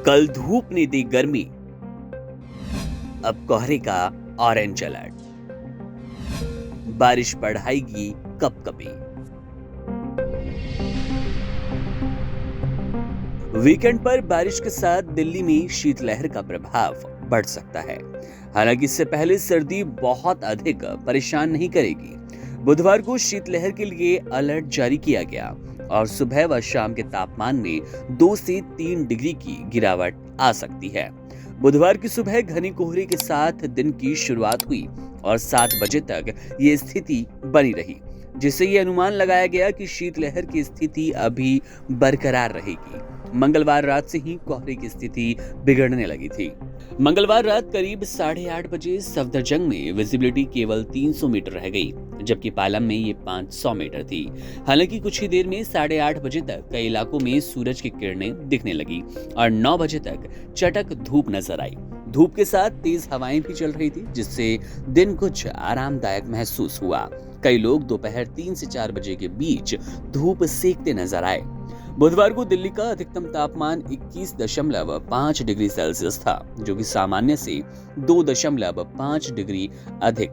कल धूप ने दी गर्मी, अब कोहरे का ऑरेंज अलर्ट। बारिश बढ़ाएगी कपकपी। वीकेंड पर बारिश के साथ दिल्ली में शीतलहर का प्रभाव बढ़ सकता है। हालांकि इससे पहले सर्दी बहुत अधिक परेशान नहीं करेगी। बुधवार को शीतलहर के लिए अलर्ट जारी किया गया और सुबह व शाम के तापमान में 2 से 3 डिग्री की गिरावट आ सकती है। बुधवार की सुबह घने कोहरे के साथ दिन की शुरुआत हुई और 7 बजे तक ये स्थिति बनी रही, जिससे ये अनुमान लगाया गया कि शीतलहर की स्थिति अभी बरकरार रहेगी। मंगलवार रात से ही कोहरे की स्थिति बिगड़ने लगी थी। मंगलवार रात करीब 8:30 बजे सफदरजंग में विजिबिलिटी केवल 300 मीटर रह गई, जबकि पालम में ये 500 मीटर थी। हालांकि कुछ ही देर में 8:30 बजे तक कई इलाकों में सूरज की किरणें दिखने लगी और 9 बजे तक चटक धूप नजर आई। धूप के साथ तेज हवाएं भी चल रही थी, जिससे दिन कुछ आरामदायक महसूस हुआ। कई लोग दोपहर 3 से 4 बजे के बीच धूप सेकते नजर आए। बुधवार को दिल्ली का अधिकतम तापमान 21.5 डिग्री सेल्सियस था, जो कि सामान्य से 2.5 डिग्री अधिक,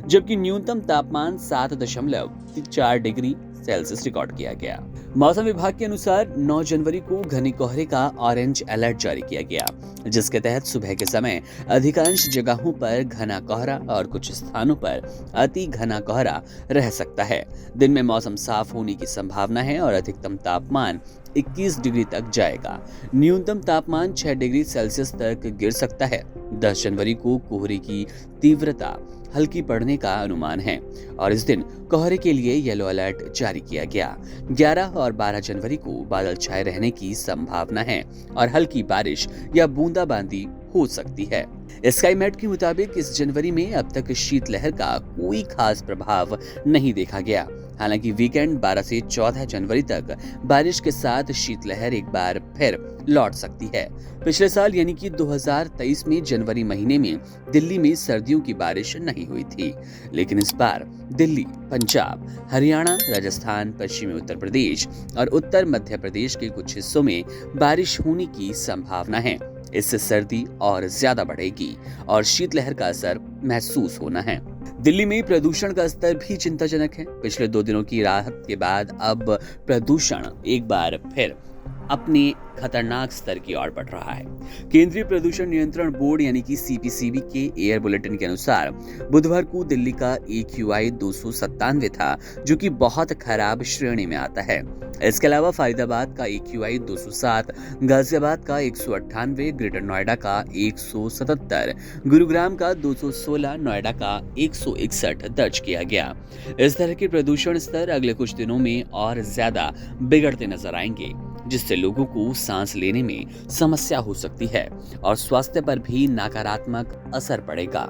जबकि न्यूनतम तापमान 7.4 डिग्री सेल्सियस रिकॉर्ड किया गया। मौसम विभाग के अनुसार 9 जनवरी को घने कोहरे का ऑरेंज अलर्ट जारी किया गया, जिसके तहत सुबह के समय अधिकांश जगहों पर घना कोहरा और कुछ स्थानों पर अति घना कोहरा रह सकता है। दिन में मौसम साफ होने की संभावना है और अधिकतम तापमान 21 डिग्री तक जाएगा। न्यूनतम तापमान 6 डिग्री सेल्सियस तक गिर सकता है। 10 जनवरी को कोहरे की तीव्रता हल्की पड़ने का अनुमान है और इस दिन कोहरे के लिए येलो अलर्ट जारी किया गया। 11 और 12 जनवरी को बादल छाए रहने की संभावना है और हल्की बारिश या बूंदाबांदी हो सकती है। स्काईमेट के मुताबिक इस जनवरी में अब तक शीतलहर का कोई खास प्रभाव नहीं देखा गया। हालांकि वीकेंड 12 से 14 जनवरी तक बारिश के साथ शीतलहर एक बार फिर लौट सकती है। पिछले साल यानी कि 2023 में जनवरी महीने में दिल्ली में सर्दियों की बारिश नहीं हुई थी, लेकिन इस बार दिल्ली, पंजाब, हरियाणा, राजस्थान, पश्चिमी उत्तर प्रदेश और उत्तर मध्य प्रदेश के कुछ हिस्सों में बारिश होने की संभावना है। इससे सर्दी और ज्यादा बढ़ेगी और शीतलहर का असर महसूस होना है। दिल्ली में प्रदूषण का स्तर भी चिंताजनक है। पिछले 2 दिनों की राहत के बाद अब प्रदूषण एक बार फिर अपने खतरनाक स्तर की ओर बढ़ रहा है। केंद्रीय प्रदूषण नियंत्रण बोर्ड यानी कि सीपीसीबी के एयर बुलेटिन के अनुसार बुधवार को दिल्ली का AQI 297 था, जो कि बहुत खराब श्रेणी में आता है। इसके अलावा फरीदाबाद का AQI 207, गाजियाबाद का 198, ग्रेटर नोएडा का 177, गुरुग्राम का 216, नोएडा का 161 दर्ज किया गया। इस तरह के प्रदूषण स्तर अगले कुछ दिनों में और ज्यादा बिगड़ते नजर आएंगे, जिससे लोगों को सांस लेने में समस्या हो सकती है और स्वास्थ्य पर भी नकारात्मक असर पड़ेगा।